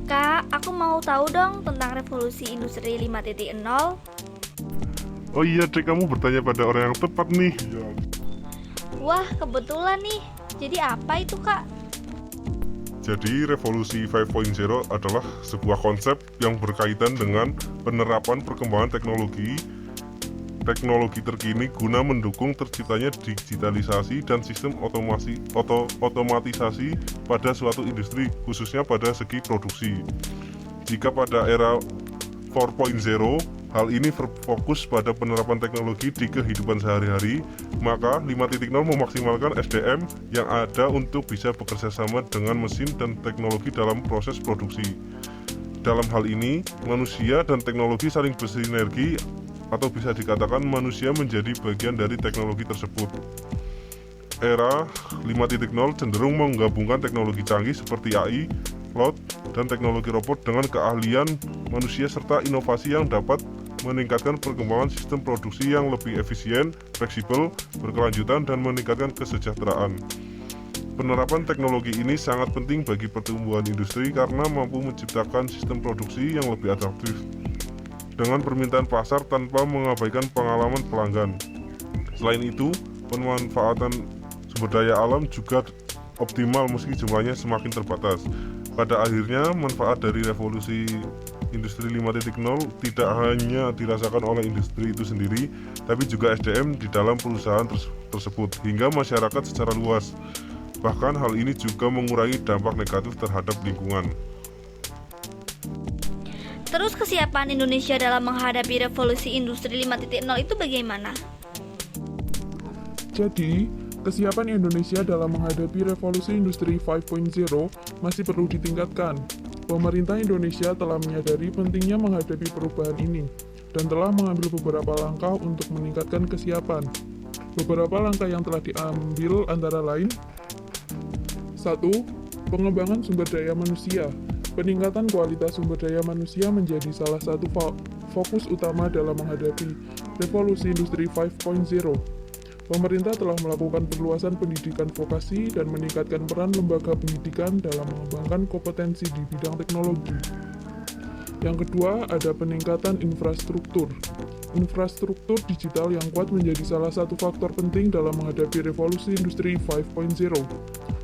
Kak, aku mau tahu dong tentang revolusi industri 5.0. Oh iya dek, kamu bertanya pada orang yang tepat nih. Wah, kebetulan nih. Jadi apa itu, Kak? Jadi revolusi 5.0 adalah sebuah konsep yang berkaitan dengan penerapan perkembangan teknologi terkini guna mendukung terciptanya digitalisasi dan sistem otomatisasi pada suatu industri, khususnya pada segi produksi. Jika pada era 4.0, hal ini berfokus pada penerapan teknologi di kehidupan sehari-hari, maka 5.0 memaksimalkan SDM yang ada untuk bisa bekerja sama dengan mesin dan teknologi dalam proses produksi. Dalam hal ini, manusia dan teknologi saling bersinergi, atau bisa dikatakan manusia menjadi bagian dari teknologi tersebut. Era 5.0 cenderung menggabungkan teknologi canggih seperti AI, cloud, dan teknologi robot dengan keahlian manusia serta inovasi yang dapat meningkatkan perkembangan sistem produksi yang lebih efisien, fleksibel, berkelanjutan, dan meningkatkan kesejahteraan. Penerapan teknologi ini sangat penting bagi pertumbuhan industri karena mampu menciptakan sistem produksi yang lebih adaptif dengan permintaan pasar tanpa mengabaikan pengalaman pelanggan. Selain itu, pemanfaatan sumber daya alam juga optimal meski jumlahnya semakin terbatas. Pada akhirnya, manfaat dari revolusi industri 5.0 tidak hanya dirasakan oleh industri itu sendiri, tapi juga SDM di dalam perusahaan tersebut hingga masyarakat secara luas. Bahkan hal ini juga mengurangi dampak negatif terhadap lingkungan. Terus kesiapan Indonesia dalam menghadapi revolusi industri 5.0 itu bagaimana? Jadi, kesiapan Indonesia dalam menghadapi revolusi industri 5.0 masih perlu ditingkatkan. Pemerintah Indonesia telah menyadari pentingnya menghadapi perubahan ini dan telah mengambil beberapa langkah untuk meningkatkan kesiapan. Beberapa langkah yang telah diambil antara lain: 1. Pengembangan sumber daya manusia. Peningkatan kualitas sumber daya manusia menjadi salah satu fokus utama dalam menghadapi revolusi industri 5.0. Pemerintah telah melakukan perluasan pendidikan vokasi dan meningkatkan peran lembaga pendidikan dalam mengembangkan kompetensi di bidang teknologi. Yang kedua, ada peningkatan infrastruktur. Infrastruktur digital yang kuat menjadi salah satu faktor penting dalam menghadapi revolusi industri 5.0.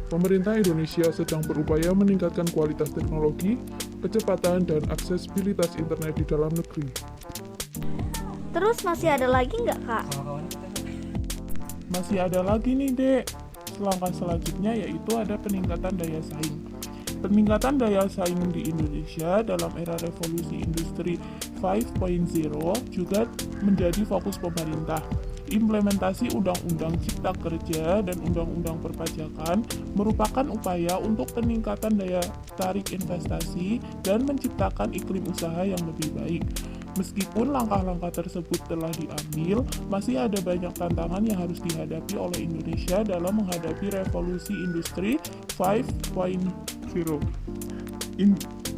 Pemerintah Indonesia sedang berupaya meningkatkan kualitas teknologi, kecepatan, dan aksesibilitas internet di dalam negeri. Terus masih ada lagi nggak, Kak? Masih ada lagi nih, Dek. Langkah selanjutnya yaitu ada peningkatan daya saing. Peningkatan daya saing di Indonesia dalam era revolusi industri 5.0 juga menjadi fokus pemerintah. Implementasi Undang-Undang Cipta Kerja dan Undang-Undang Perpajakan merupakan upaya untuk peningkatan daya tarik investasi dan menciptakan iklim usaha yang lebih baik. Meskipun langkah-langkah tersebut telah diambil, masih ada banyak tantangan yang harus dihadapi oleh Indonesia dalam menghadapi revolusi industri 5.0.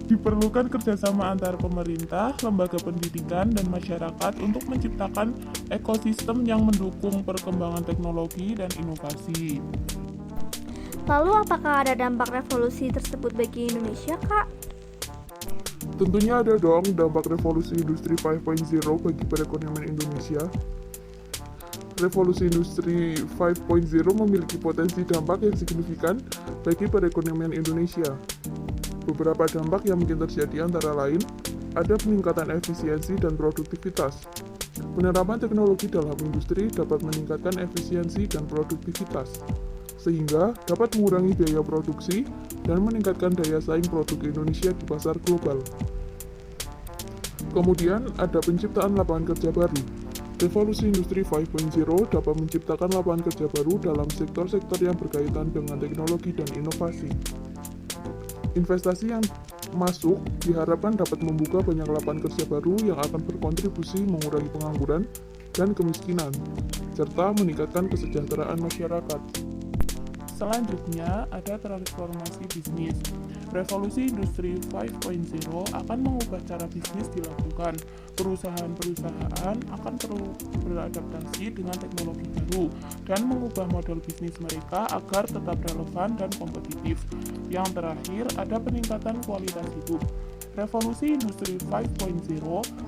Diperlukan kerjasama antar pemerintah, lembaga pendidikan, dan masyarakat untuk menciptakan ekosistem yang mendukung perkembangan teknologi dan inovasi. Lalu apakah ada dampak revolusi tersebut bagi Indonesia, Kak? Tentunya ada dong dampak revolusi industri 5.0 bagi perekonomian Indonesia. Revolusi industri 5.0 memiliki potensi dampak yang signifikan bagi perekonomian Indonesia. Beberapa dampak yang mungkin terjadi antara lain, ada peningkatan efisiensi dan produktivitas. Penerapan teknologi dalam industri dapat meningkatkan efisiensi dan produktivitas, sehingga dapat mengurangi biaya produksi dan meningkatkan daya saing produk Indonesia di pasar global. Kemudian, ada penciptaan lapangan kerja baru. Revolusi industri 5.0 dapat menciptakan lapangan kerja baru dalam sektor-sektor yang berkaitan dengan teknologi dan inovasi. Investasi yang masuk diharapkan dapat membuka banyak lapangan kerja baru yang akan berkontribusi mengurangi pengangguran dan kemiskinan, serta meningkatkan kesejahteraan masyarakat. Selanjutnya, ada transformasi bisnis. Revolusi Industri 5.0 akan mengubah cara bisnis dilakukan. Perusahaan-perusahaan akan perlu beradaptasi dengan teknologi baru dan mengubah model bisnis mereka agar tetap relevan dan kompetitif. Yang terakhir, ada peningkatan kualitas hidup. Revolusi Industri 5.0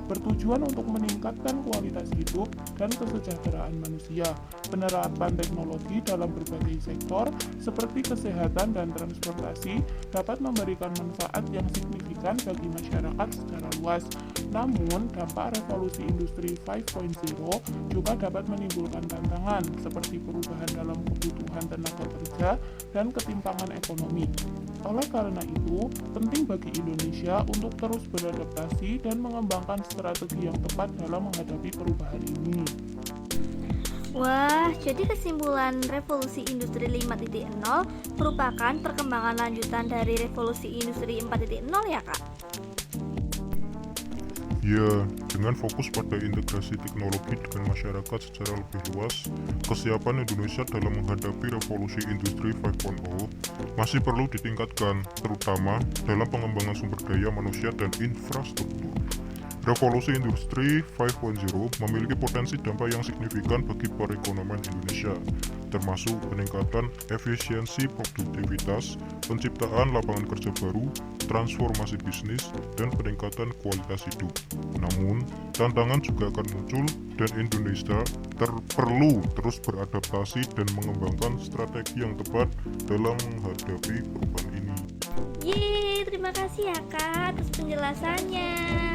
bertujuan untuk meningkatkan kualitas hidup dan kesejahteraan manusia. Penerapan teknologi dalam berbagai sektor seperti kesehatan dan transportasi dapat memberikan manfaat yang signifikan bagi masyarakat secara luas. Namun, dampak revolusi industri 5.0 juga dapat menimbulkan tantangan seperti perubahan dalam kebutuhan tenaga kerja dan ketimpangan ekonomi. Oleh karena itu, penting bagi Indonesia untuk terus beradaptasi dan mengembangkan strategi yang tepat dalam menghadapi perubahan ini. Wah, jadi kesimpulan revolusi industri 5.0 merupakan perkembangan lanjutan dari revolusi industri 4.0 ya Kak? Ya, dengan fokus pada integrasi teknologi dengan masyarakat secara lebih luas, kesiapan Indonesia dalam menghadapi revolusi industri 5.0 masih perlu ditingkatkan, terutama dalam pengembangan sumber daya manusia dan infrastruktur. Revolusi industri 5.0 memiliki potensi dampak yang signifikan bagi perekonomian Indonesia, termasuk peningkatan efisiensi produktivitas, penciptaan lapangan kerja baru, transformasi bisnis, dan peningkatan kualitas hidup. Namun, tantangan juga akan muncul dan Indonesia perlu terus beradaptasi dan mengembangkan strategi yang tepat dalam menghadapi perubahan ini. Yeay, terima kasih ya Kak atas penjelasannya.